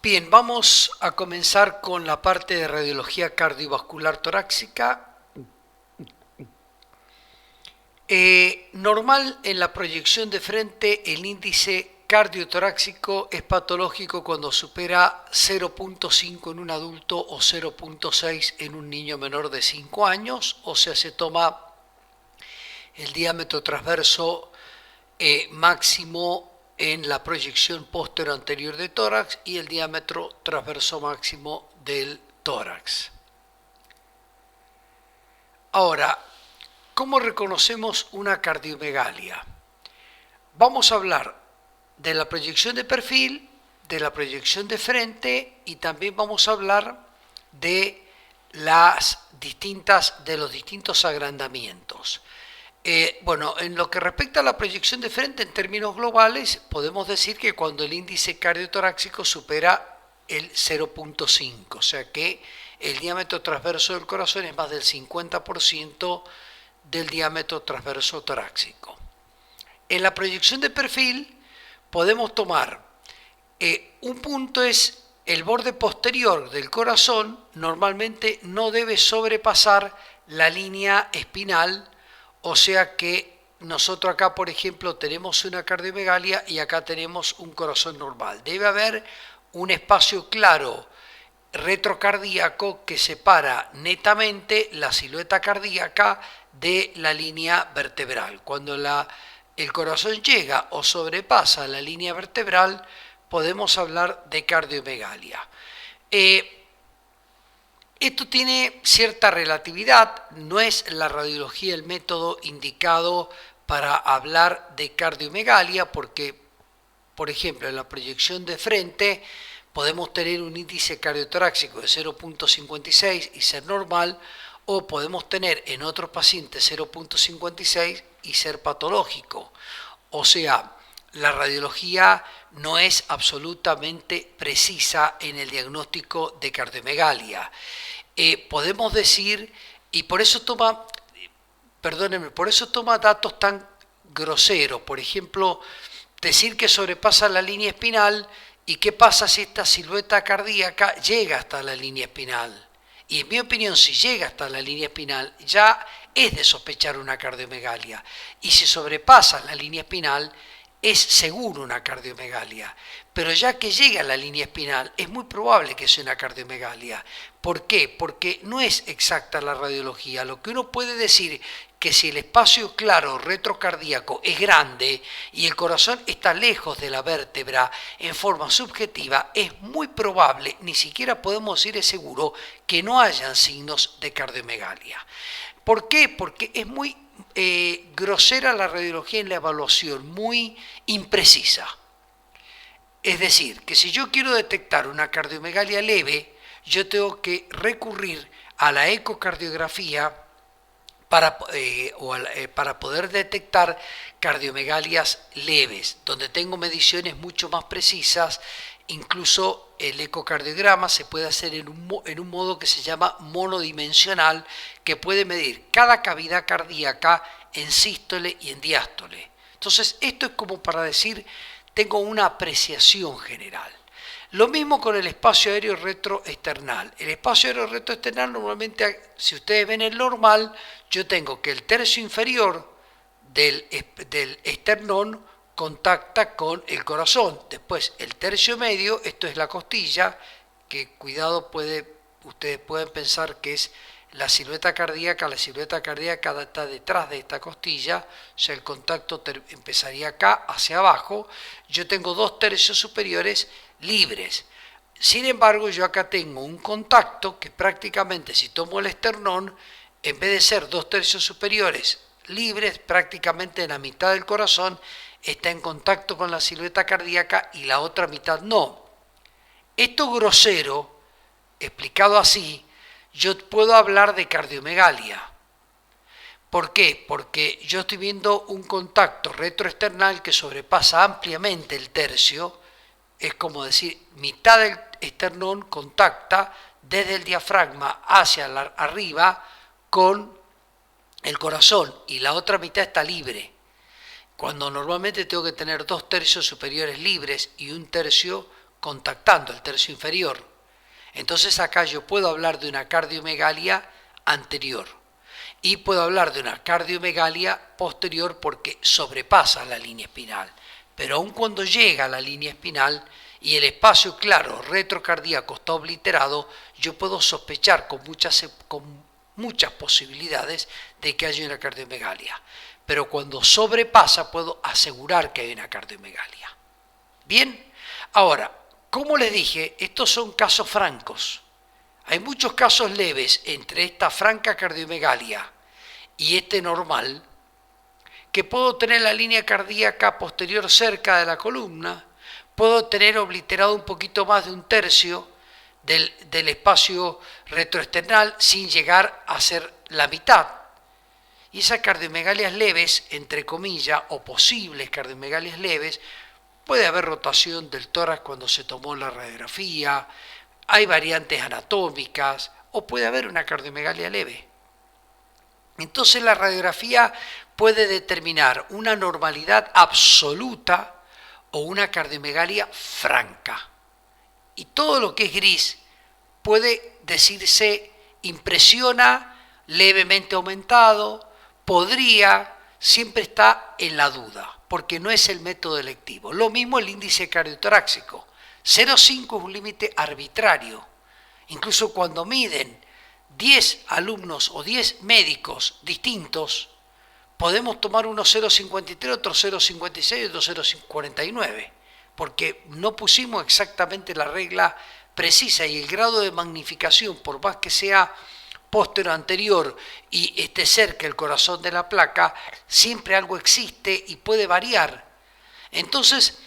Bien, vamos a comenzar con la parte de radiología cardiovascular torácica. Normal en la proyección de frente el índice cardiotorácico es patológico cuando supera 0.5 en un adulto o 0.6 en un niño menor de 5 años, o sea, se toma el diámetro transverso máximo en la proyección póstero anterior de tórax y el diámetro transverso máximo del tórax. Ahora, ¿cómo reconocemos una cardiomegalia? Vamos a hablar de la proyección de perfil, de la proyección de frente y también vamos a hablar de los distintos agrandamientos. Bueno, en lo que respecta a la proyección de frente en términos globales, podemos decir que cuando el índice cardiotorácico supera el 0.5, o sea que el diámetro transverso del corazón es más del 50% del diámetro transverso torácico. En la proyección de perfil podemos tomar un punto es el borde posterior del corazón, normalmente no debe sobrepasar la línea espinal, o sea que nosotros acá, por ejemplo, tenemos una cardiomegalia y acá tenemos un corazón normal. Debe haber un espacio claro retrocardíaco que separa netamente la silueta cardíaca de la línea vertebral. Cuando el corazón llega o sobrepasa la línea vertebral, podemos hablar de cardiomegalia. Esto tiene cierta relatividad, no es la radiología el método indicado para hablar de cardiomegalia porque, por ejemplo, en la proyección de frente podemos tener un índice cardiotorácico de 0.56 y ser normal, o podemos tener en otros pacientes 0.56 y ser patológico. O sea, la radiología no es absolutamente precisa en el diagnóstico de cardiomegalia. Podemos decir, y por eso toma datos tan groseros. Por ejemplo, decir que sobrepasa la línea espinal y qué pasa si esta silueta cardíaca llega hasta la línea espinal. Y en mi opinión, si llega hasta la línea espinal, ya es de sospechar una cardiomegalia. Y si sobrepasa la línea espinal, es seguro una cardiomegalia. Pero ya que llega a la línea espinal, es muy probable que sea una cardiomegalia. ¿Por qué? Porque no es exacta la radiología. Lo que uno puede decir que si el espacio claro retrocardíaco es grande y el corazón está lejos de la vértebra en forma subjetiva, es muy probable, ni siquiera podemos decir es seguro, que no hayan signos de cardiomegalia. ¿Por qué? Porque es muy grosera la radiología en la evaluación, muy imprecisa. Es decir, que si yo quiero detectar una cardiomegalia leve, yo tengo que recurrir a la ecocardiografía para poder detectar cardiomegalias leves, donde tengo mediciones mucho más precisas. Incluso el ecocardiograma se puede hacer en un modo que se llama monodimensional, que puede medir cada cavidad cardíaca en sístole y en diástole. Entonces, esto es como para decir, tengo una apreciación general. Lo mismo con el espacio aéreo retroesternal. El espacio aéreo retroesternal normalmente, si ustedes ven el normal, yo tengo que el tercio inferior del esternón contacta con el corazón. Después el tercio medio, esto es la costilla, que cuidado ustedes pueden pensar que es la silueta cardíaca está detrás de esta costilla, o sea, el contacto empezaría acá hacia abajo. Yo tengo 2/3 superiores libres. Sin embargo, yo acá tengo un contacto que prácticamente, si tomo el esternón, en vez de ser 2/3 superiores libres, prácticamente en la mitad del corazón está en contacto con la silueta cardíaca y la otra mitad no. Esto grosero, explicado así, yo puedo hablar de cardiomegalia. ¿Por qué? Porque yo estoy viendo un contacto retroesternal que sobrepasa ampliamente el tercio. Es como decir, mitad del esternón contacta desde el diafragma hacia arriba con el corazón y la otra mitad está libre. Cuando normalmente tengo que tener 2/3 superiores libres y 1/3 contactando el tercio inferior. Entonces acá yo puedo hablar de una cardiomegalia anterior y puedo hablar de una cardiomegalia posterior porque sobrepasa la línea espinal. Pero aun cuando llega a la línea espinal y el espacio claro retrocardíaco está obliterado, yo puedo sospechar con muchas posibilidades de que haya una cardiomegalia. Pero cuando sobrepasa puedo asegurar que hay una cardiomegalia. Bien, ahora, como les dije, estos son casos francos. Hay muchos casos leves entre esta franca cardiomegalia y este normal, que puedo tener la línea cardíaca posterior cerca de la columna, puedo tener obliterado un poquito más de un tercio del espacio retroesternal sin llegar a ser la mitad. Y esas cardiomegalias leves, entre comillas, o posibles cardiomegalias leves, puede haber rotación del tórax cuando se tomó la radiografía, hay variantes anatómicas, o puede haber una cardiomegalia leve. Entonces la radiografía puede determinar una normalidad absoluta o una cardiomegalia franca. Y todo lo que es gris puede decirse impresiona, levemente aumentado, podría, siempre está en la duda, porque no es el método electivo. Lo mismo el índice cardiotorácico. 0,5 es un límite arbitrario. Incluso cuando miden 10 alumnos o 10 médicos distintos, podemos tomar uno 0,53, otro 0,56 y otro 0,49, porque no pusimos exactamente la regla precisa y el grado de magnificación, por más que sea posterior anterior y esté cerca el corazón de la placa, siempre algo existe y puede variar. Entonces,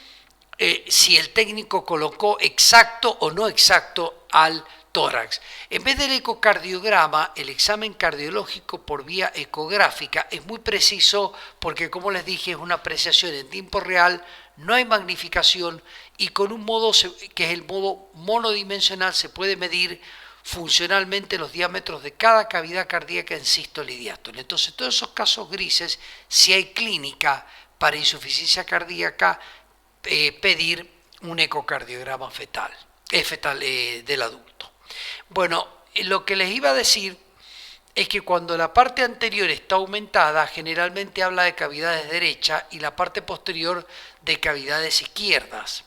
si el técnico colocó exacto o no exacto al tórax. En vez del ecocardiograma, el examen cardiológico por vía ecográfica es muy preciso porque, como les dije, es una apreciación en tiempo real, no hay magnificación y con un modo que es el modo monodimensional se puede medir funcionalmente los diámetros de cada cavidad cardíaca en sístole y diástole. Entonces, todos esos casos grises, si hay clínica para insuficiencia cardíaca, pedir un ecocardiograma fetal del adulto. Bueno, lo que les iba a decir es que cuando la parte anterior está aumentada, generalmente habla de cavidades derechas y la parte posterior de cavidades izquierdas.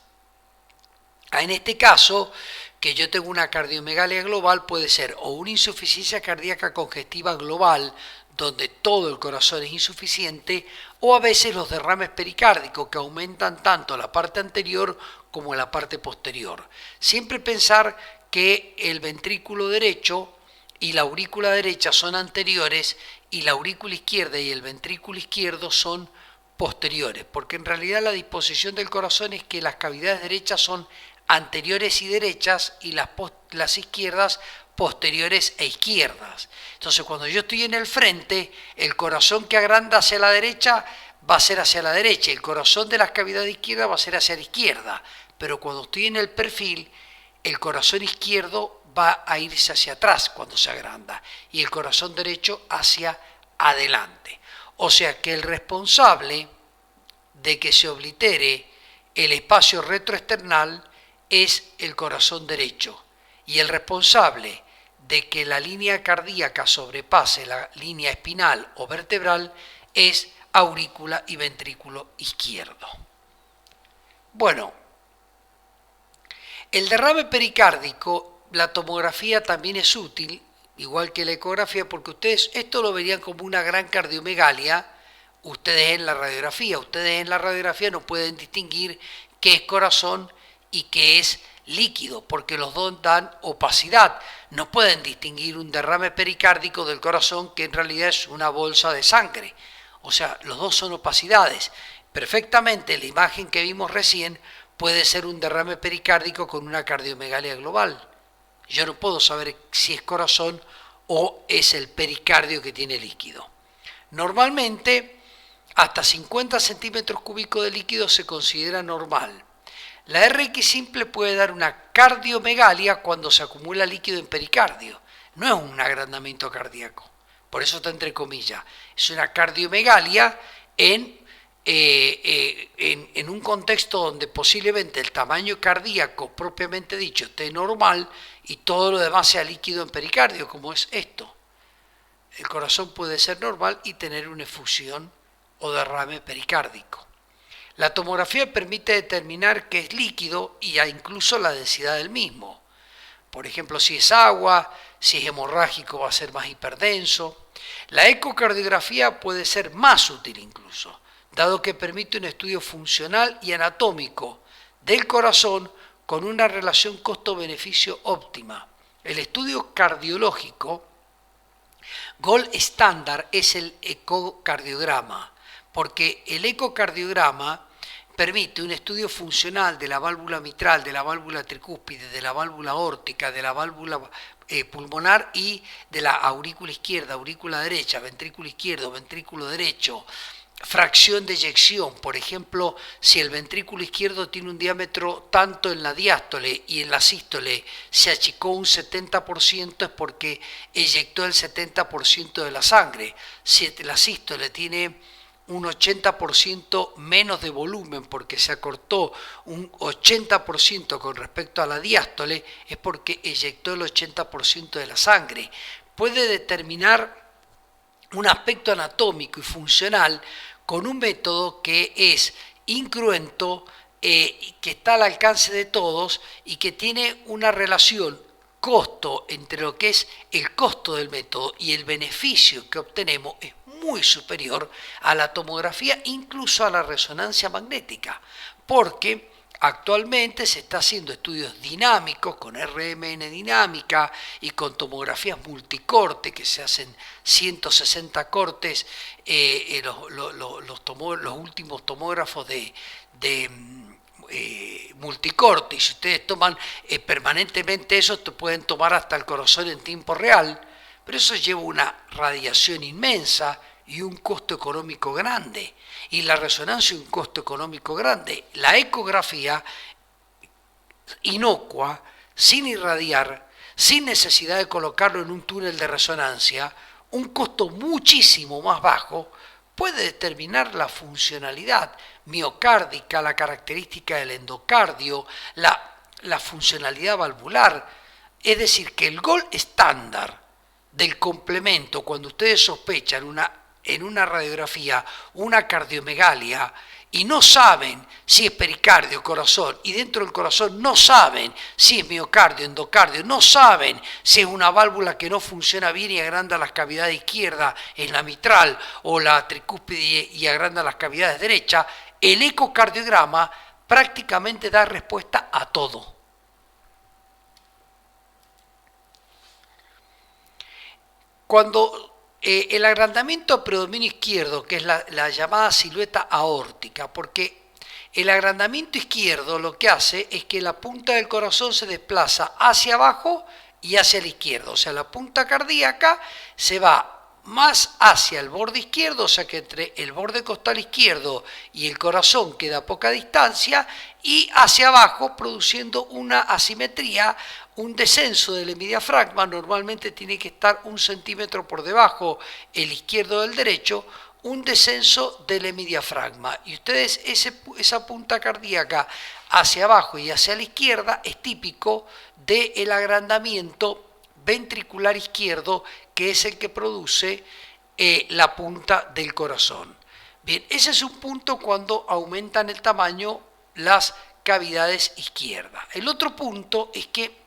En este caso, que yo tengo una cardiomegalia global, puede ser o una insuficiencia cardíaca congestiva global, donde todo el corazón es insuficiente, o a veces los derrames pericárdicos que aumentan tanto la parte anterior como la parte posterior. Siempre pensar que el ventrículo derecho y la aurícula derecha son anteriores y la aurícula izquierda y el ventrículo izquierdo son posteriores, porque en realidad la disposición del corazón es que las cavidades derechas son anteriores y derechas y las izquierdas posteriores e izquierdas. Entonces, cuando yo estoy en el frente, el corazón que agranda hacia la derecha va a ser hacia la derecha, el corazón de las cavidades izquierdas va a ser hacia la izquierda, pero cuando estoy en el perfil, el corazón izquierdo va a irse hacia atrás cuando se agranda y el corazón derecho hacia adelante. O sea que el responsable de que se oblitere el espacio retroesternal es el corazón derecho y el responsable de que la línea cardíaca sobrepase la línea espinal o vertebral es aurícula y ventrículo izquierdo. Bueno, el derrame pericárdico, la tomografía también es útil, igual que la ecografía, porque ustedes esto lo verían como una gran cardiomegalia, ustedes en la radiografía no pueden distinguir qué es corazón y qué es líquido, porque los dos dan opacidad. No pueden distinguir un derrame pericárdico del corazón, que en realidad es una bolsa de sangre. O sea, los dos son opacidades. Perfectamente la imagen que vimos recién puede ser un derrame pericárdico con una cardiomegalia global. Yo no puedo saber si es corazón o es el pericardio que tiene líquido. Normalmente, hasta 50 centímetros cúbicos de líquido se considera normal. La RX simple puede dar una cardiomegalia cuando se acumula líquido en pericardio. No es un agrandamiento cardíaco, por eso está entre comillas. Es una cardiomegalia en en un contexto donde posiblemente el tamaño cardíaco propiamente dicho esté normal y todo lo demás sea líquido en pericardio, como es esto. El corazón puede ser normal y tener una efusión o derrame pericárdico. La tomografía permite determinar qué es líquido y incluso la densidad del mismo. Por ejemplo, si es agua, si es hemorrágico va a ser más hiperdenso. La ecocardiografía puede ser más útil incluso, dado que permite un estudio funcional y anatómico del corazón con una relación costo-beneficio óptima. El estudio cardiológico gold estándar es el ecocardiograma, porque el ecocardiograma permite un estudio funcional de la válvula mitral, de la válvula tricúspide, de la válvula aórtica, de la válvula pulmonar y de la aurícula izquierda, aurícula derecha, ventrículo izquierdo, ventrículo derecho, fracción de eyección. Por ejemplo, si el ventrículo izquierdo tiene un diámetro tanto en la diástole y en la sístole se achicó un 70% es porque eyectó el 70% de la sangre. Si la sístole tiene un 80% menos de volumen porque se acortó un 80% con respecto a la diástole, es porque eyectó el 80% de la sangre. Puede determinar un aspecto anatómico y funcional con un método que es incruento, que está al alcance de todos y que tiene una relación costo entre lo que es el costo del método y el beneficio que obtenemos es muy superior a la tomografía, incluso a la resonancia magnética, porque actualmente se está haciendo estudios dinámicos con RMN dinámica y con tomografías multicorte que se hacen 160 cortes, los últimos tomógrafos de multicorte, y si ustedes toman permanentemente eso, te pueden tomar hasta el corazón en tiempo real, pero eso lleva una radiación inmensa y un costo económico grande, y la resonancia un costo económico grande. La ecografía inocua, sin irradiar, sin necesidad de colocarlo en un túnel de resonancia, un costo muchísimo más bajo, puede determinar la funcionalidad miocárdica, la característica del endocardio, la funcionalidad valvular. Es decir, que el gold estándar del complemento, cuando ustedes sospechan en una radiografía una cardiomegalia y no saben si es pericardio, corazón, y dentro del corazón no saben si es miocardio, endocardio, no saben si es una válvula que no funciona bien y agranda las cavidades izquierdas en la mitral o la tricúspide y agranda las cavidades derechas, el ecocardiograma prácticamente da respuesta a todo. Cuando el agrandamiento a predominio izquierdo, que es la llamada silueta aórtica, porque el agrandamiento izquierdo lo que hace es que la punta del corazón se desplaza hacia abajo y hacia la izquierda, o sea, la punta cardíaca se va más hacia el borde izquierdo, o sea que entre el borde costal izquierdo y el corazón queda poca distancia, y hacia abajo produciendo una asimetría, un descenso del hemidiafragma. Normalmente tiene que estar 1 centímetro por debajo el izquierdo del derecho, un descenso del hemidiafragma. Y ustedes esa punta cardíaca hacia abajo y hacia la izquierda es típico del agrandamiento ventricular izquierdo, que es el que produce la punta del corazón. Bien, ese es un punto cuando aumentan el tamaño las cavidades izquierdas. El otro punto es que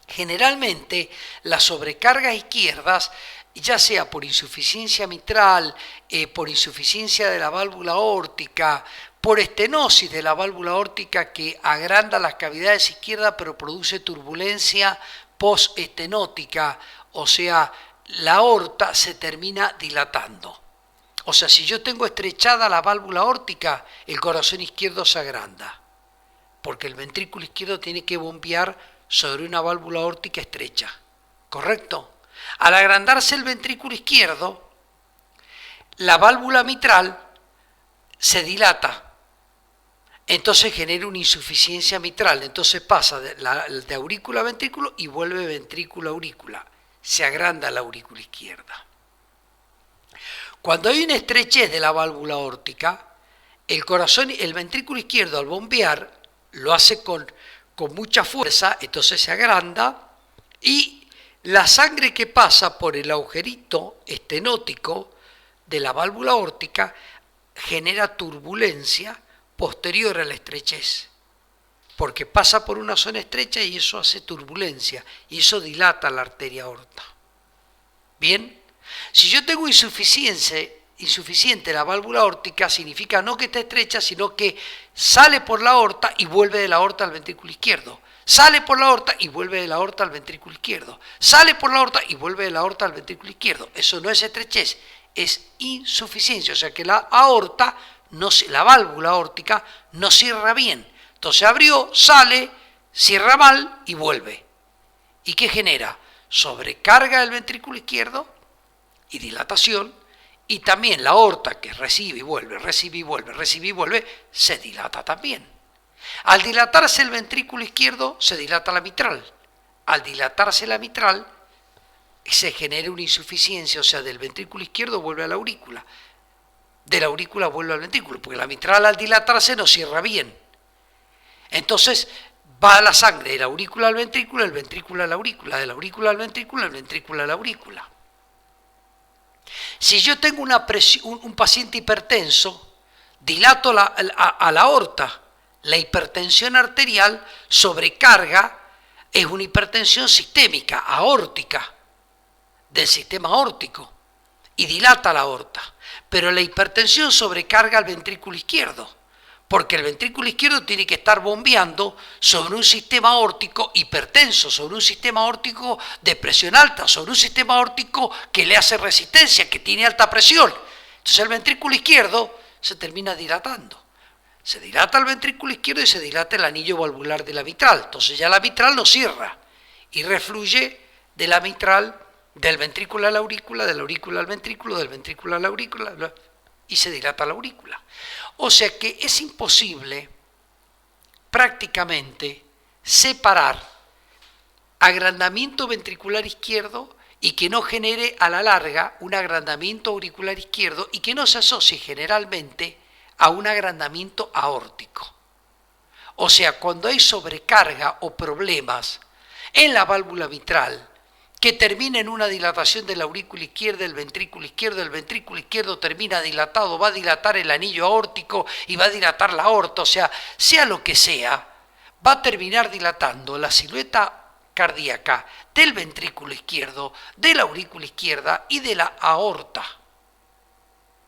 generalmente las sobrecargas izquierdas, ya sea por insuficiencia mitral, por insuficiencia de la válvula aórtica, por estenosis de la válvula aórtica que agranda las cavidades izquierdas pero produce turbulencia postestenótica, o sea, la aorta se termina dilatando. O sea, si yo tengo estrechada la válvula aórtica, el corazón izquierdo se agranda, porque el ventrículo izquierdo tiene que bombear sobre una válvula aórtica estrecha, ¿correcto? Al agrandarse el ventrículo izquierdo, la válvula mitral se dilata, entonces genera una insuficiencia mitral, entonces pasa de aurícula a ventrículo y vuelve ventrículo a aurícula, se agranda la aurícula izquierda. Cuando hay una estrechez de la válvula aórtica, el corazón, el ventrículo izquierdo al bombear lo hace con mucha fuerza, entonces se agranda y la sangre que pasa por el agujerito estenótico de la válvula aórtica genera turbulencia posterior a la estrechez, porque pasa por una zona estrecha y eso hace turbulencia y eso dilata la arteria aorta. Bien, si yo tengo insuficiente la válvula aórtica, significa no que esté estrecha, sino que sale por la aorta y vuelve de la aorta al ventrículo izquierdo. Sale por la aorta y vuelve de la aorta al ventrículo izquierdo. Sale por la aorta y vuelve de la aorta al ventrículo izquierdo. Eso no es estrechez, es insuficiencia. O sea que la aorta, la válvula aórtica no cierra bien. Entonces abrió, sale, cierra mal y vuelve. ¿Y qué genera? Sobrecarga del ventrículo izquierdo y dilatación. Y también la aorta que recibe y vuelve, recibe y vuelve, recibe y vuelve, se dilata también. Al dilatarse el ventrículo izquierdo, se dilata la mitral. Al dilatarse la mitral, se genera una insuficiencia, o sea, del ventrículo izquierdo vuelve a la aurícula. De la aurícula vuelve al ventrículo, porque la mitral al dilatarse no cierra bien. Entonces, va la sangre de la aurícula al ventrículo, el ventrículo a la aurícula, de la aurícula al ventrículo, el ventrículo a la aurícula. Si yo tengo un paciente hipertenso, dilato a la aorta. La hipertensión arterial sobrecarga, es una hipertensión sistémica, aórtica, del sistema aórtico, y dilata la aorta. Pero la hipertensión sobrecarga al ventrículo izquierdo, porque el ventrículo izquierdo tiene que estar bombeando sobre un sistema aórtico hipertenso, sobre un sistema aórtico de presión alta, sobre un sistema aórtico que le hace resistencia, que tiene alta presión. Entonces el ventrículo izquierdo se termina dilatando. Se dilata el ventrículo izquierdo y se dilata el anillo valvular de la mitral. Entonces ya la mitral no cierra y refluye de la mitral, del ventrículo a la aurícula, de la aurícula al ventrículo, del ventrículo a la aurícula, y se dilata la aurícula. O sea que es imposible prácticamente separar agrandamiento ventricular izquierdo y que no genere a la larga un agrandamiento auricular izquierdo y que no se asocie generalmente a un agrandamiento aórtico. O sea, cuando hay sobrecarga o problemas en la válvula mitral que termina en una dilatación de la aurícula izquierda, el ventrículo izquierdo termina dilatado, va a dilatar el anillo aórtico y va a dilatar la aorta, o sea lo que sea, va a terminar dilatando la silueta cardíaca del ventrículo izquierdo, de la aurícula izquierda y de la aorta.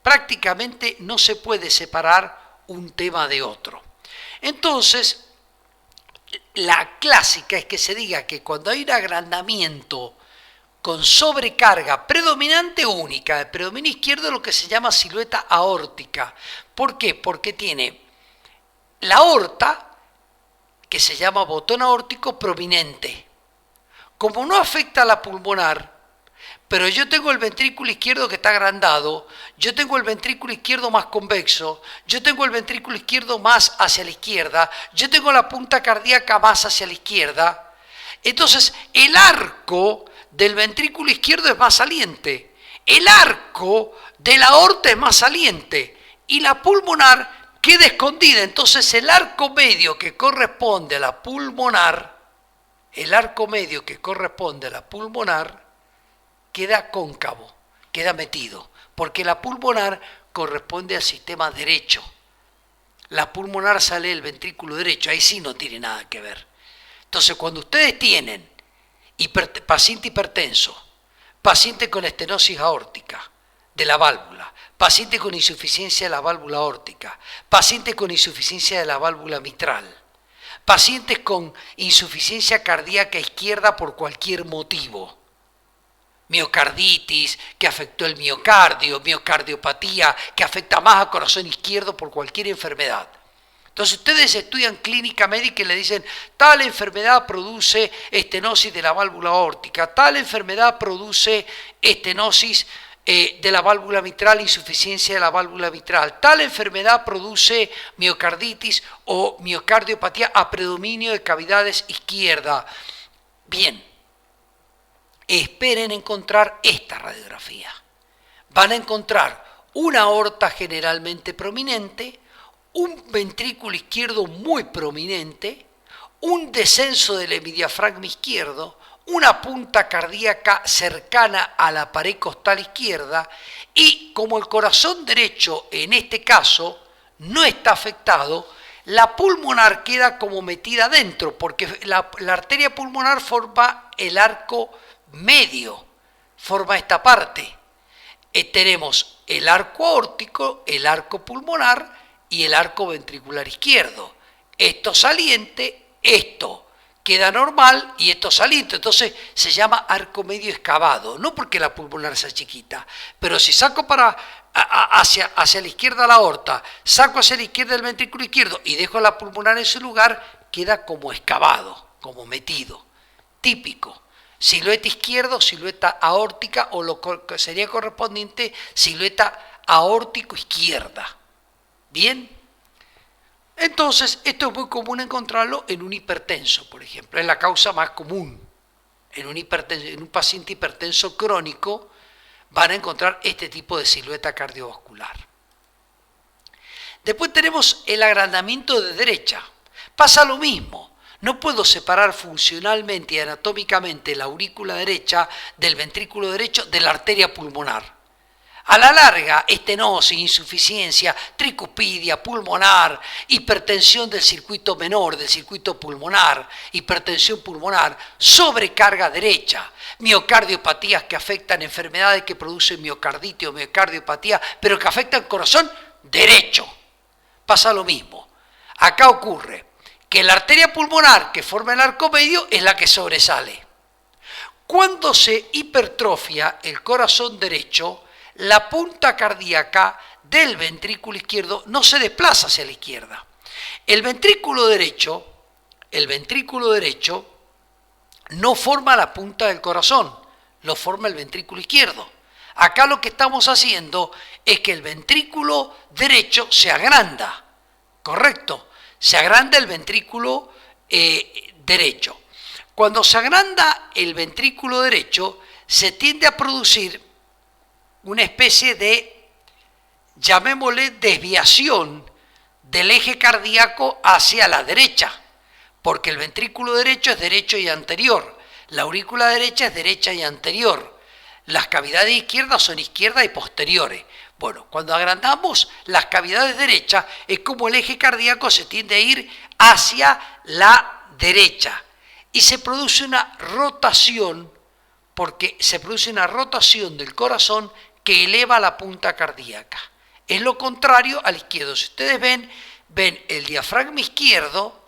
Prácticamente no se puede separar un tema de otro. Entonces, la clásica es que se diga que cuando hay un agrandamiento con sobrecarga predominante única, de predominio izquierdo, lo que se llama silueta aórtica. ¿Por qué? Porque tiene la aorta, que se llama botón aórtico prominente. Como no afecta a la pulmonar, pero yo tengo el ventrículo izquierdo que está agrandado, yo tengo el ventrículo izquierdo más convexo, yo tengo el ventrículo izquierdo más hacia la izquierda, yo tengo la punta cardíaca más hacia la izquierda. Entonces, el arco del ventrículo izquierdo es más saliente, el arco de la aorta es más saliente y la pulmonar queda escondida. Entonces, el arco medio que corresponde a la pulmonar, queda cóncavo, queda metido, porque la pulmonar corresponde al sistema derecho. La pulmonar sale del ventrículo derecho, ahí sí no tiene nada que ver. Entonces, cuando ustedes tienen paciente hipertenso, paciente con estenosis aórtica de la válvula, paciente con insuficiencia de la válvula aórtica, paciente con insuficiencia de la válvula mitral, pacientes con insuficiencia cardíaca izquierda por cualquier motivo, miocarditis que afectó el miocardio, miocardiopatía que afecta más al corazón izquierdo por cualquier enfermedad. Entonces ustedes estudian clínica médica y le dicen, tal enfermedad produce estenosis de la válvula aórtica, tal enfermedad produce estenosis de la válvula mitral, insuficiencia de la válvula mitral, tal enfermedad produce miocarditis o miocardiopatía a predominio de cavidades izquierda. Bien, esperen encontrar esta radiografía. Van a encontrar una aorta generalmente prominente, un ventrículo izquierdo muy prominente, un descenso del hemidiafragma izquierdo, una punta cardíaca cercana a la pared costal izquierda y como el corazón derecho en este caso no está afectado, la pulmonar queda como metida adentro porque la arteria pulmonar forma el arco medio, forma esta parte. Tenemos el arco aórtico, el arco pulmonar y el arco ventricular izquierdo. Esto saliente, esto queda normal y esto saliente. Entonces se llama arco medio excavado, no porque la pulmonar sea chiquita, pero si saco hacia la izquierda la aorta, saco hacia la izquierda el ventrículo izquierdo y dejo la pulmonar en su lugar, queda como excavado, como metido, típico. Silueta izquierda, silueta aórtica o lo que sería correspondiente, silueta aórtico-izquierda. ¿Bien? Entonces, esto es muy común encontrarlo en un hipertenso, por ejemplo. Es la causa más común. En un paciente hipertenso crónico van a encontrar este tipo de silueta cardiovascular. Después tenemos el agrandamiento de derecha. Pasa lo mismo. No puedo separar funcionalmente y anatómicamente la aurícula derecha del ventrículo derecho de la arteria pulmonar. A la larga, estenosis, insuficiencia, tricupidia, pulmonar, hipertensión del circuito menor, del circuito pulmonar, hipertensión pulmonar, sobrecarga derecha, miocardiopatías que afectan enfermedades que producen miocarditis o miocardiopatía, pero que afectan el corazón derecho. Pasa lo mismo. Acá ocurre que la arteria pulmonar que forma el arco medio es la que sobresale. Cuando se hipertrofia el corazón derecho, la punta cardíaca del ventrículo izquierdo no se desplaza hacia la izquierda. El ventrículo derecho no forma la punta del corazón, lo forma el ventrículo izquierdo. Acá lo que estamos haciendo es que el ventrículo derecho se agranda, ¿correcto? Se agranda el ventrículo derecho. Cuando se agranda el ventrículo derecho, se tiende a producir una especie de, llamémosle, desviación del eje cardíaco hacia la derecha, porque el ventrículo derecho es derecho y anterior, la aurícula derecha es derecha y anterior, las cavidades izquierdas son izquierdas y posteriores. Bueno, cuando agrandamos las cavidades derechas, es como el eje cardíaco se tiende a ir hacia la derecha y se produce una rotación, porque se produce una rotación del corazón que eleva la punta cardíaca. Es lo contrario al izquierdo. Si ustedes ven el diafragma izquierdo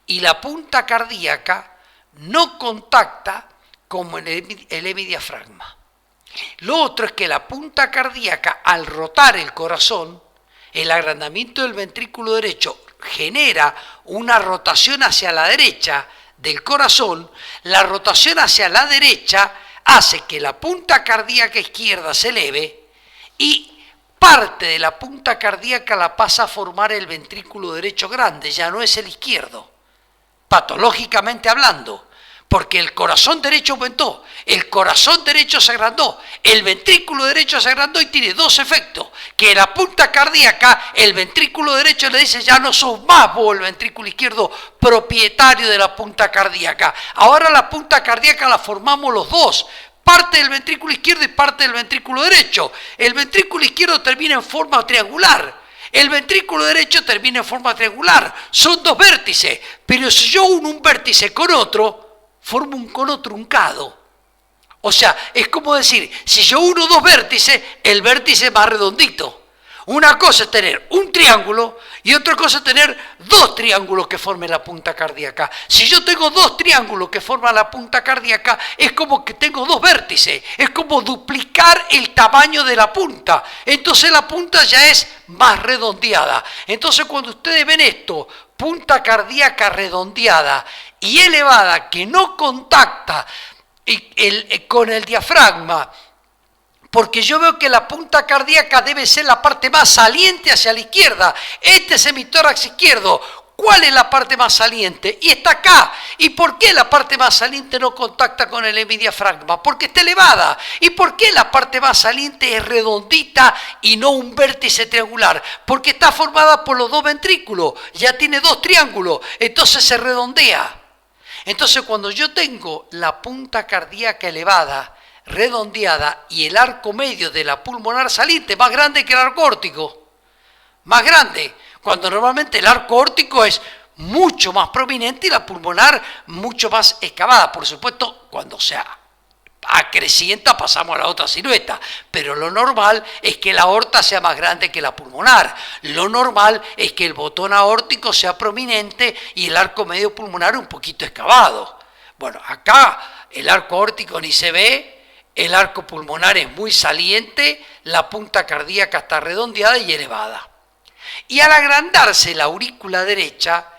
y la punta cardíaca no contacta con el hemidiafragma. Lo otro es que la punta cardíaca, al rotar el corazón, el agrandamiento del ventrículo derecho genera una rotación hacia la derecha del corazón. La rotación hacia la derecha hace que la punta cardíaca izquierda se eleve y parte de la punta cardíaca la pasa a formar el ventrículo derecho grande, ya no es el izquierdo, patológicamente hablando. Porque el corazón derecho aumentó, el corazón derecho se agrandó, el ventrículo derecho se agrandó y tiene dos efectos. Que la punta cardíaca, el ventrículo derecho le dice, ya no sos más vos el ventrículo izquierdo propietario de la punta cardíaca. Ahora la punta cardíaca la formamos los dos, parte del ventrículo izquierdo y parte del ventrículo derecho. El ventrículo izquierdo termina en forma triangular. El ventrículo derecho termina en forma triangular. Son dos vértices, pero si yo uno un vértice con otro, forma un cono truncado. O sea, es como decir, si yo uno dos vértices, el vértice es más redondito. Una cosa es tener un triángulo y otra cosa es tener dos triángulos que formen la punta cardíaca. Si yo tengo dos triángulos que forman la punta cardíaca, es como que tengo dos vértices. Es como duplicar el tamaño de la punta. Entonces la punta ya es más redondeada. Entonces cuando ustedes ven esto, punta cardíaca redondeada y elevada que no contacta con el diafragma, porque yo veo que la punta cardíaca debe ser la parte más saliente hacia la izquierda. Este es hemitórax izquierdo. ¿Cuál es la parte más saliente? Y está acá. ¿Y por qué la parte más saliente no contacta con el hemidiafragma? Porque está elevada. ¿Y por qué la parte más saliente es redondita y no un vértice triangular? Porque está formada por los dos ventrículos. Ya tiene dos triángulos. Entonces se redondea. Entonces cuando yo tengo la punta cardíaca elevada, redondeada y el arco medio de la pulmonar saliente más grande que el arco órtico, más grande, cuando normalmente el arco órtico es mucho más prominente y la pulmonar mucho más excavada. Por supuesto, cuando sea acrecienta pasamos a la otra silueta, pero lo normal es que la aorta sea más grande que la pulmonar. Lo normal es que el botón aórtico sea prominente y el arco medio pulmonar un poquito excavado. Bueno, acá el arco aórtico ni se ve, el arco pulmonar es muy saliente, la punta cardíaca está redondeada y elevada. Y al agrandarse la aurícula derecha,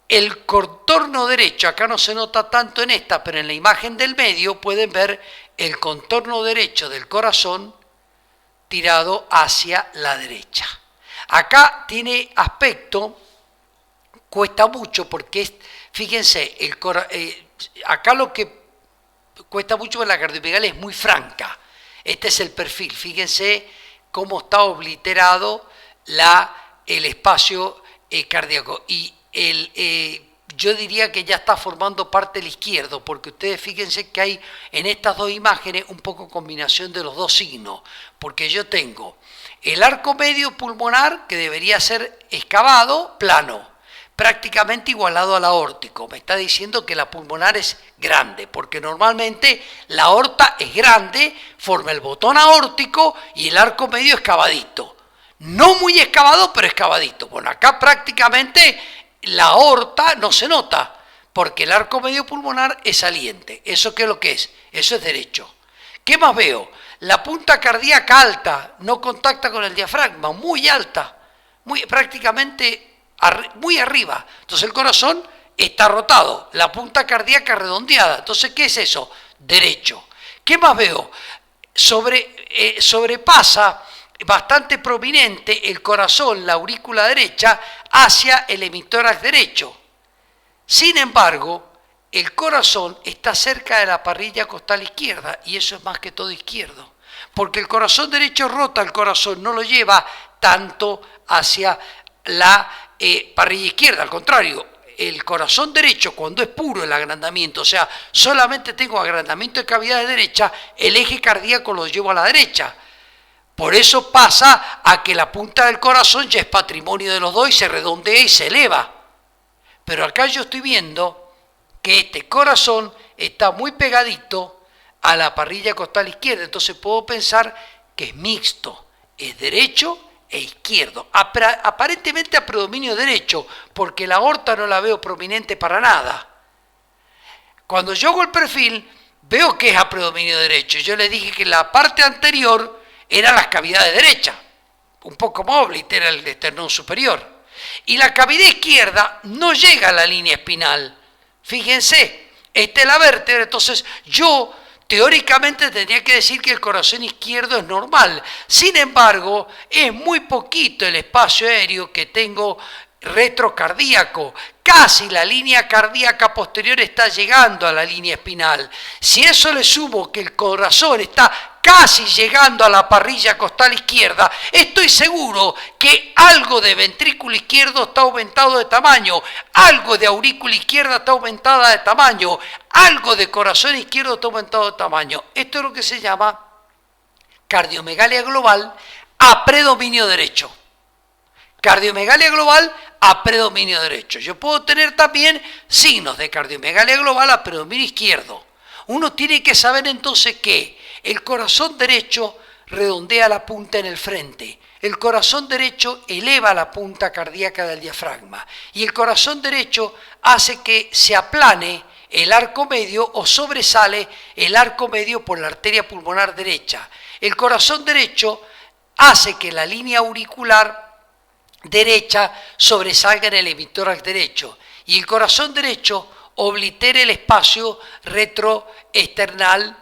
el contorno derecho, acá no se nota tanto en esta, pero en la imagen del medio pueden ver el contorno derecho del corazón tirado hacia la derecha. Acá tiene aspecto, cuesta mucho porque, fíjense, acá lo que cuesta mucho es la cardiomegalia es muy franca. Este es el perfil, fíjense cómo está obliterado el espacio cardíaco. Y yo diría que ya está formando parte del izquierdo, porque ustedes fíjense que hay en estas dos imágenes un poco combinación de los dos signos, porque yo tengo el arco medio pulmonar que debería ser excavado, plano, prácticamente igualado al aórtico. Me está diciendo que la pulmonar es grande, porque normalmente la aorta es grande, forma el botón aórtico y el arco medio excavadito. No muy excavado, pero excavadito. Bueno, acá prácticamente la aorta no se nota, porque el arco medio pulmonar es saliente. ¿Eso qué es lo que es? Eso es derecho. ¿Qué más veo? La punta cardíaca alta, no contacta con el diafragma, muy alta, prácticamente muy arriba. Entonces el corazón está rotado, la punta cardíaca redondeada. Entonces, ¿qué es eso? Derecho. ¿Qué más veo? Sobrepasa bastante prominente el corazón, la aurícula derecha, hacia el hemitórax derecho. Sin embargo, el corazón está cerca de la parrilla costal izquierda, y eso es más que todo izquierdo, porque el corazón derecho rota el corazón, no lo lleva tanto hacia la parrilla izquierda, al contrario. El corazón derecho, cuando es puro el agrandamiento, o sea, solamente tengo agrandamiento de cavidad derecha, el eje cardíaco lo llevo a la derecha. Por eso pasa a que la punta del corazón ya es patrimonio de los dos y se redondea y se eleva. Pero acá yo estoy viendo que este corazón está muy pegadito a la parrilla costal izquierda, entonces puedo pensar que es mixto, es derecho e izquierdo, aparentemente a predominio derecho, porque la aorta no la veo prominente para nada. Cuando yo hago el perfil, veo que es a predominio derecho. Yo les dije que la parte anterior eran las cavidades derechas, un poco más oblitera el esternón superior. Y la cavidad izquierda no llega a la línea espinal. Fíjense, esta es la vértebra, entonces yo teóricamente tendría que decir que el corazón izquierdo es normal. Sin embargo, es muy poquito el espacio aéreo que tengo retrocardíaco. Casi la línea cardíaca posterior está llegando a la línea espinal. Si eso le sumo que el corazón está casi llegando a la parrilla costal izquierda, estoy seguro que algo de ventrículo izquierdo está aumentado de tamaño, algo de aurícula izquierda está aumentada de tamaño, algo de corazón izquierdo está aumentado de tamaño. Esto es lo que se llama cardiomegalia global a predominio derecho. Cardiomegalia global a predominio derecho. Yo puedo tener también signos de cardiomegalia global a predominio izquierdo. Uno tiene que saber entonces que el corazón derecho redondea la punta en el frente. El corazón derecho eleva la punta cardíaca del diafragma. Y el corazón derecho hace que se aplane el arco medio o sobresale el arco medio por la arteria pulmonar derecha. El corazón derecho hace que la línea auricular derecha sobresalga en el hemitórax derecho. Y el corazón derecho oblitere el espacio retroesternal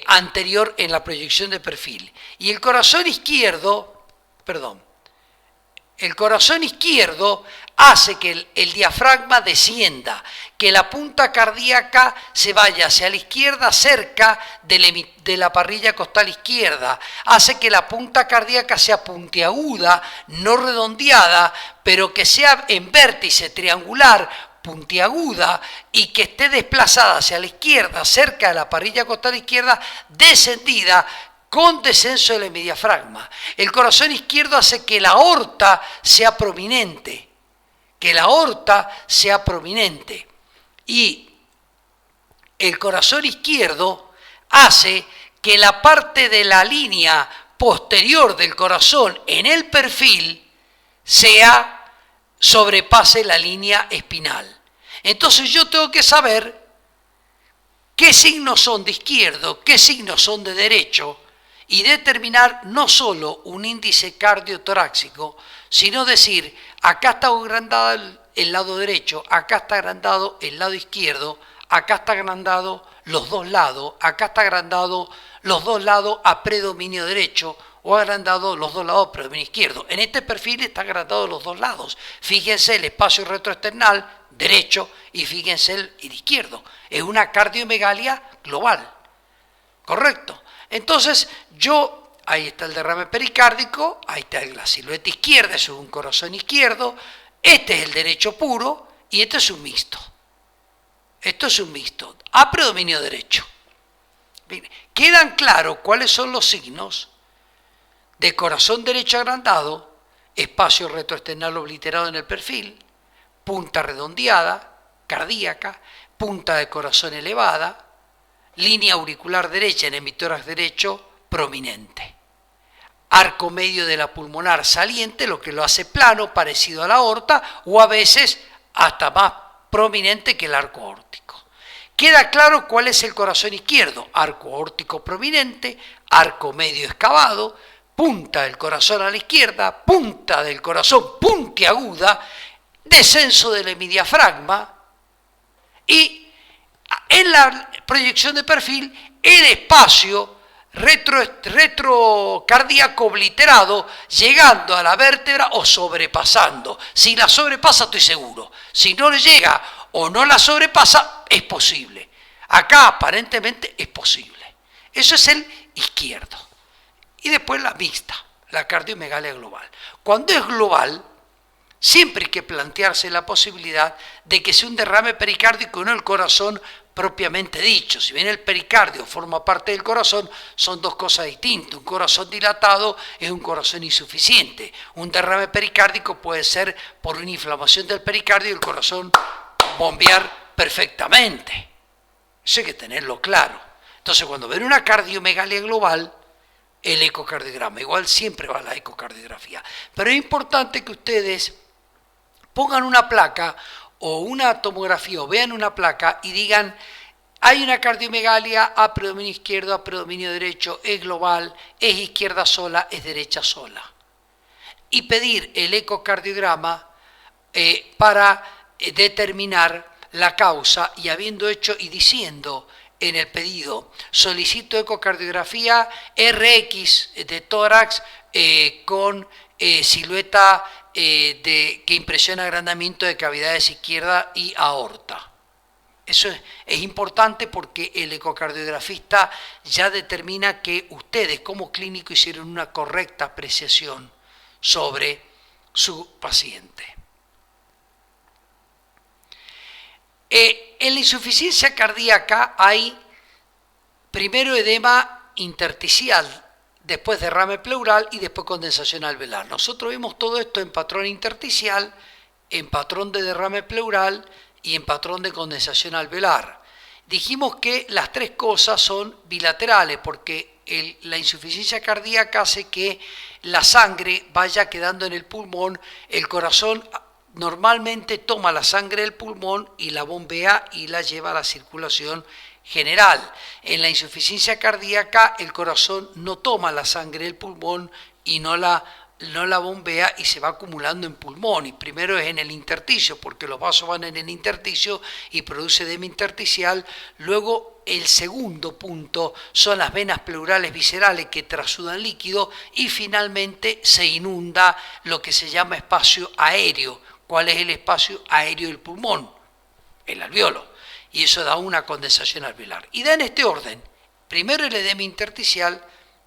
anterior en la proyección de perfil. Y el corazón izquierdo, El corazón izquierdo hace que el diafragma descienda, que la punta cardíaca se vaya hacia la izquierda cerca de la parrilla costal izquierda, hace que la punta cardíaca sea puntiaguda, no redondeada, pero que sea en vértice triangular, puntiaguda y que esté desplazada hacia la izquierda, cerca de la parrilla costal izquierda, descendida, con descenso del hemidiafragma. El corazón izquierdo hace que la aorta sea prominente, y el corazón izquierdo hace que la parte de la línea posterior del corazón en el perfil sobrepase la línea espinal. Entonces yo tengo que saber qué signos son de izquierdo, qué signos son de derecho, y determinar no solo un índice cardiotorácico, sino decir, acá está agrandado el lado derecho, acá está agrandado el lado izquierdo, acá está agrandado los dos lados, acá está agrandado los dos lados a predominio derecho o agrandado los dos lados a predominio izquierdo. En este perfil está agrandado los dos lados. Fíjense el espacio retroesternal derecho y fíjense el izquierdo. Es una cardiomegalia global. ¿Correcto? Entonces, ahí está el derrame pericárdico, ahí está la silueta izquierda, eso es un corazón izquierdo, este es el derecho puro y este es un mixto. Esto es un mixto, a predominio derecho. Bien, ¿quedan claros cuáles son los signos de corazón derecho agrandado, espacio retroesternal obliterado en el perfil, punta redondeada, cardíaca, punta de corazón elevada, línea auricular derecha en hemitórax derecho prominente, arco medio de la pulmonar saliente, lo que lo hace plano, parecido a la aorta, o a veces hasta más prominente que el arco aórtico. Queda claro cuál es el corazón izquierdo: arco aórtico prominente, arco medio excavado, punta del corazón a la izquierda, punta del corazón puntiaguda, descenso del hemidiafragma, y en la proyección de perfil el espacio retrocardíaco obliterado llegando a la vértebra o sobrepasando. Si la sobrepasa estoy seguro, si no le llega o no la sobrepasa es posible. Acá aparentemente es posible. Eso es el izquierdo. Y después la mixta, la cardiomegalia global. Cuando es global, siempre hay que plantearse la posibilidad de que sea un derrame pericárdico y no el corazón propiamente dicho. Si bien el pericardio forma parte del corazón, son dos cosas distintas. Un corazón dilatado es un corazón insuficiente. Un derrame pericárdico puede ser por una inflamación del pericardio y el corazón bombear perfectamente. Eso hay que tenerlo claro. Entonces, cuando ven una cardiomegalia global, el ecocardiograma, igual siempre va la ecocardiografía. Pero es importante que ustedes pongan una placa o una tomografía o vean una placa y digan, hay una cardiomegalia a predominio izquierdo, a predominio derecho, es global, es izquierda sola, es derecha sola. Y pedir el ecocardiograma para determinar la causa, y habiendo hecho y diciendo en el pedido, solicito ecocardiografía RX de tórax con silueta que impresiona agrandamiento de cavidades izquierda y aorta. Eso es importante porque el ecocardiografista ya determina que ustedes como clínico hicieron una correcta apreciación sobre su paciente. En la insuficiencia cardíaca hay primero edema intersticial, después derrame pleural y después condensación alveolar. Nosotros vimos todo esto en patrón intersticial, en patrón de derrame pleural y en patrón de condensación alveolar. Dijimos que las tres cosas son bilaterales porque la insuficiencia cardíaca hace que la sangre vaya quedando en el pulmón, el corazón normalmente toma la sangre del pulmón y la bombea y la lleva a la circulación general. En la insuficiencia cardíaca el corazón no toma la sangre del pulmón y no la no la bombea y se va acumulando en pulmón. Y primero es en el intersticio, porque los vasos van en el intersticio y produce edema intersticial. Luego el segundo punto son las venas pleurales viscerales que trasudan líquido y finalmente se inunda lo que se llama espacio aéreo. ¿Cuál es el espacio aéreo del pulmón? El alveolo. Y eso da una condensación alveolar. Y da en este orden. Primero el edema intersticial,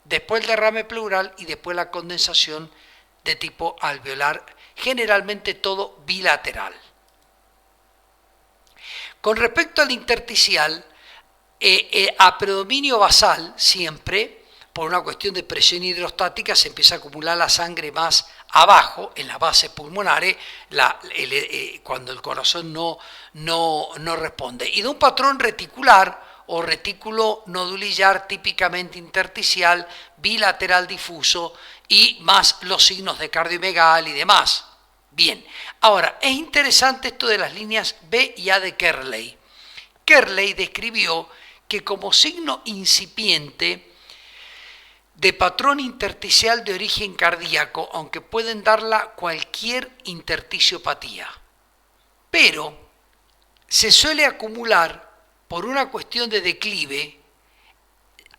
después el derrame pleural y después la condensación de tipo alveolar, generalmente todo bilateral. Con respecto al intersticial, a predominio basal siempre, por una cuestión de presión hidrostática, se empieza a acumular la sangre más abajo, en las bases pulmonares, cuando el corazón no responde. Y de un patrón reticular o retículo nodulillar típicamente intersticial, bilateral difuso y más los signos de cardiomegalia y demás. Bien, ahora es interesante esto de las líneas B y A de Kerley. Kerley describió que como signo incipiente de patrón intersticial de origen cardíaco, aunque pueden darla cualquier intersticiopatía, pero se suele acumular por una cuestión de declive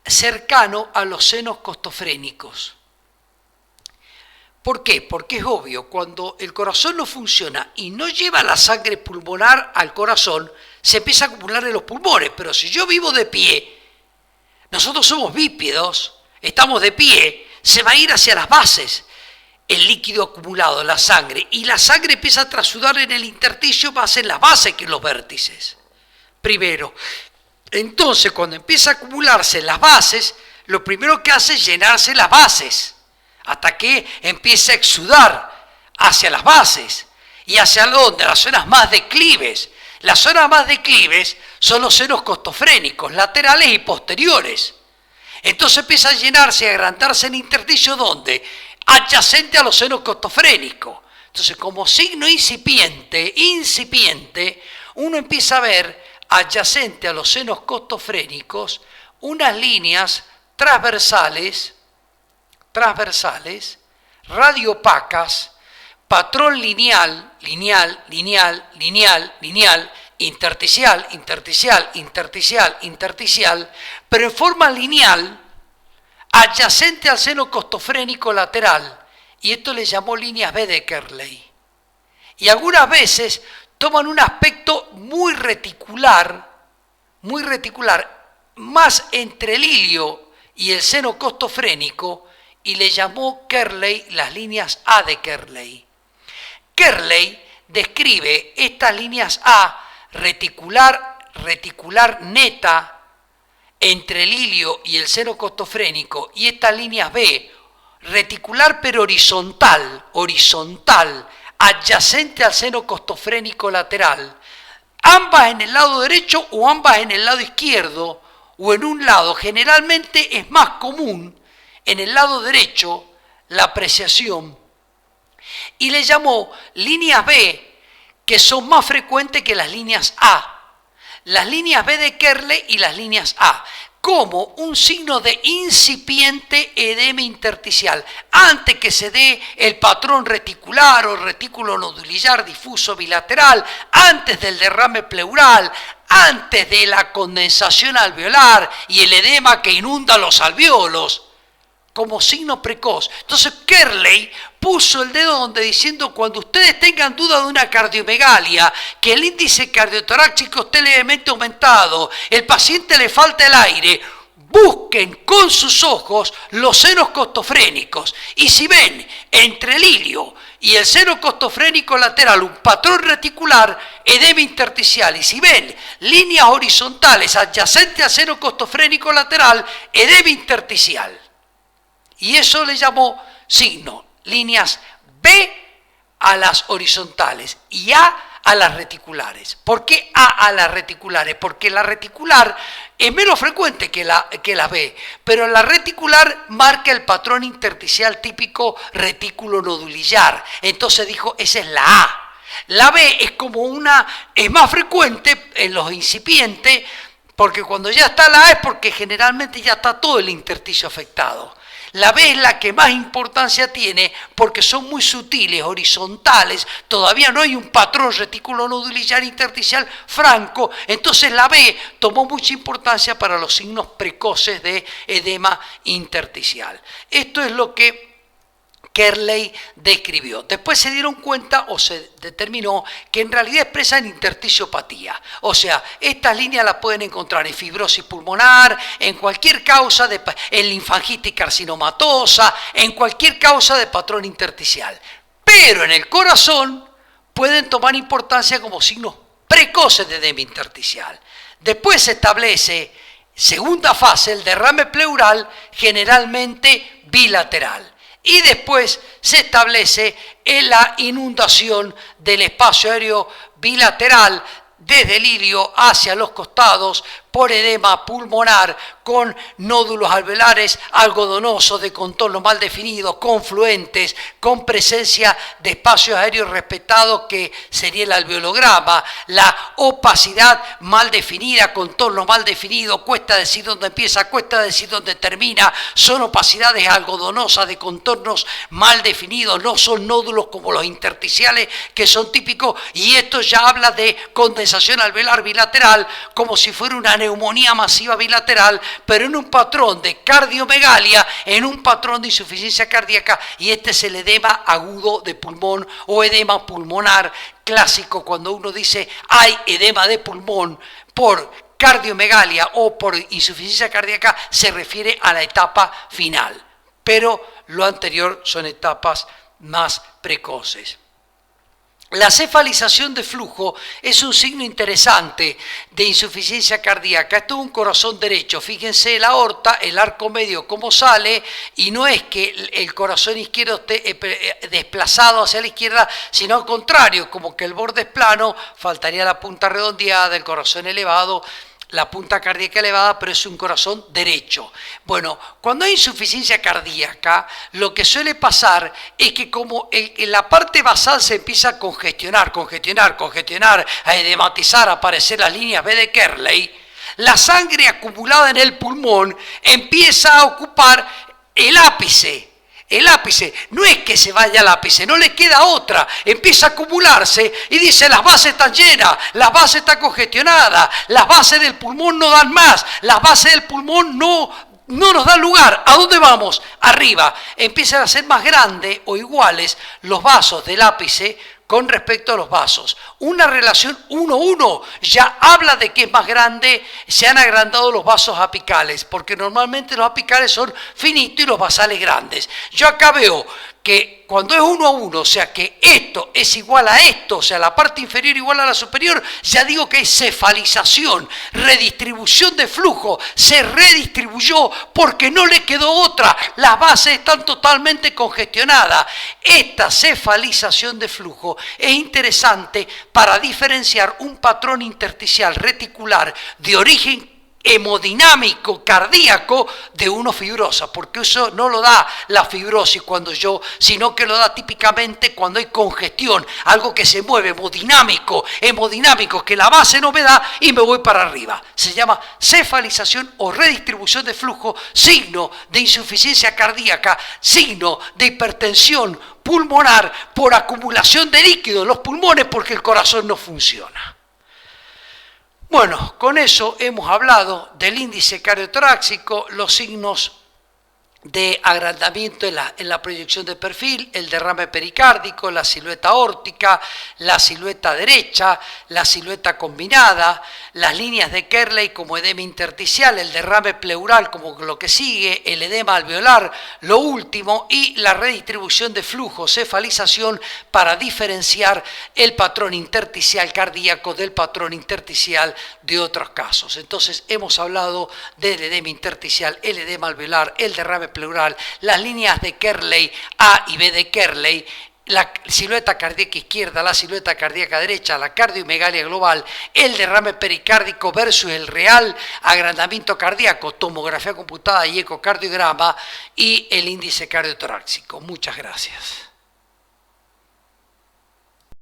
cercano a los senos costofrénicos. ¿Por qué? Porque es obvio, cuando el corazón no funciona y no lleva la sangre pulmonar al corazón, se empieza a acumular en los pulmones. Pero si yo vivo de pie, nosotros somos bípedos, estamos de pie, se va a ir hacia las bases el líquido acumulado, la sangre, y la sangre empieza a trasudar en el intersticio más en las bases que en los vértices. Primero. Entonces, cuando empieza a acumularse en las bases, lo primero que hace es llenarse las bases, hasta que empieza a exudar hacia las bases. ¿Y hacia dónde? Las zonas más declives. Las zonas más declives son los senos costofrénicos, laterales y posteriores. Entonces empieza a llenarse y a agrandarse el intersticio, ¿dónde? Adyacente a los senos costofrénicos. Entonces, como signo incipiente, uno empieza a ver adyacente a los senos costofrénicos unas líneas transversales, radiopacas, patrón lineal, intersticial, pero en forma lineal, adyacente al seno costofrénico lateral, y esto le llamó líneas B de Kerley. Y algunas veces toman un aspecto muy reticular, más entre el ilio y el seno costofrénico, y le llamó Kerley las líneas A de Kerley. Kerley describe estas líneas A reticular neta entre el ilio y el seno costofrénico, y estas líneas B reticular pero horizontal, adyacente al seno costofrénico lateral, ambas en el lado derecho o ambas en el lado izquierdo o en un lado. Generalmente es más común en el lado derecho la apreciación, y le llamó líneas B, que son más frecuentes que las líneas A, las líneas B de Kerley y las líneas A, como un signo de incipiente edema intersticial, antes que se dé el patrón reticular o retículo nodulillar difuso bilateral, antes del derrame pleural, antes de la condensación alveolar y el edema que inunda los alvéolos, como signo precoz. Entonces Kerley puso el dedo donde, diciendo: cuando ustedes tengan duda de una cardiomegalia, que el índice cardiotorácico esté levemente aumentado, el paciente le falta el aire, busquen con sus ojos los senos costofrénicos, y si ven entre el ilio y el seno costofrénico lateral un patrón reticular, edema intersticial, y si ven líneas horizontales adyacentes al seno costofrénico lateral, edema intersticial. Y eso le llamó signo, líneas B a las horizontales y A a las reticulares. ¿Por qué A a las reticulares? Porque la reticular es menos frecuente que la B, pero la reticular marca el patrón intersticial típico retículo nodulillar. Entonces dijo, esa es la A. La B es más frecuente en los incipientes, porque cuando ya está la A es porque generalmente ya está todo el intersticio afectado. La B es la que más importancia tiene porque son muy sutiles, horizontales, todavía no hay un patrón reticulonodular intersticial franco, entonces la B tomó mucha importancia para los signos precoces de edema intersticial. Esto es lo que Kerley describió. Después se dieron cuenta o se determinó que en realidad expresan intersticiopatía. O sea, estas líneas las pueden encontrar en fibrosis pulmonar, en cualquier causa, en linfangitis carcinomatosa, en cualquier causa de patrón intersticial. Pero en el corazón pueden tomar importancia como signos precoces de edema intersticial. Después se establece, segunda fase, el derrame pleural, generalmente bilateral. Y después se establece la inundación del espacio aéreo bilateral desde el ilio hacia los costados por edema pulmonar con nódulos alveolares algodonosos de contorno mal definido, confluentes, con presencia de espacios aéreos respetados que sería el alveolograma, la opacidad mal definida, contorno mal definido, cuesta decir dónde empieza, cuesta decir dónde termina, son opacidades algodonosas de contornos mal definidos, no son nódulos como los intersticiales que son típicos, y esto ya habla de condensación alveolar bilateral como si fuera una neumonía masiva bilateral, pero en un patrón de cardiomegalia, en un patrón de insuficiencia cardíaca, y este es el edema agudo de pulmón o edema pulmonar clásico. Cuando uno dice hay edema de pulmón por cardiomegalia o por insuficiencia cardíaca, se refiere a la etapa final, pero lo anterior son etapas más precoces. La cefalización de flujo es un signo interesante de insuficiencia cardíaca. Esto es un corazón derecho. Fíjense la aorta, el arco medio cómo sale, y no es que el corazón izquierdo esté desplazado hacia la izquierda, sino al contrario, como que el borde es plano, faltaría la punta redondeada, el corazón elevado, la punta cardíaca elevada, pero es un corazón derecho. Bueno, cuando hay insuficiencia cardíaca, lo que suele pasar es que como en la parte basal se empieza a congestionar, a edematizar, a aparecer las líneas B de Kerley, la sangre acumulada en el pulmón empieza a ocupar el ápice. El ápice, no es que se vaya al ápice, no le queda otra, empieza a acumularse y dice las bases están llenas, las bases están congestionadas, las bases del pulmón no dan más, las bases del pulmón no nos dan lugar. ¿A dónde vamos? Arriba. Empiezan a ser más grandes o iguales los vasos del ápice con respecto a los vasos. Una relación 1:1 ya habla de que es más grande, se han agrandado los vasos apicales, porque normalmente los apicales son finitos y los basales grandes. Yo acá veo que cuando es 1:1, o sea que esto es igual a esto, o sea la parte inferior igual a la superior, ya digo que es cefalización, redistribución de flujo, se redistribuyó porque no le quedó otra, las bases están totalmente congestionadas. Esta cefalización de flujo es interesante para diferenciar un patrón intersticial reticular de origen hemodinámico cardíaco de uno fibrosa, porque eso no lo da la fibrosis sino que lo da típicamente cuando hay congestión, algo que se mueve, hemodinámico, que la base no me da y me voy para arriba. Se llama cefalización o redistribución de flujo, signo de insuficiencia cardíaca, signo de hipertensión pulmonar por acumulación de líquido en los pulmones porque el corazón no funciona. Bueno, con eso hemos hablado del índice cardiotorácico, los signos de agrandamiento en la proyección de perfil, el derrame pericárdico, la silueta aórtica, la silueta derecha, la silueta combinada, las líneas de Kerley como edema intersticial, el derrame pleural como lo que sigue, el edema alveolar, lo último, y la redistribución de flujo, cefalización, para diferenciar el patrón intersticial cardíaco del patrón intersticial de otros casos. Entonces hemos hablado del edema intersticial, el edema alveolar, el derrame pleural, las líneas de Kerley A y B de Kerley, la silueta cardíaca izquierda, la silueta cardíaca derecha, la cardiomegalia global, el derrame pericárdico versus el real agrandamiento cardíaco, tomografía computada y ecocardiograma, y el índice cardiotorácico. Muchas gracias.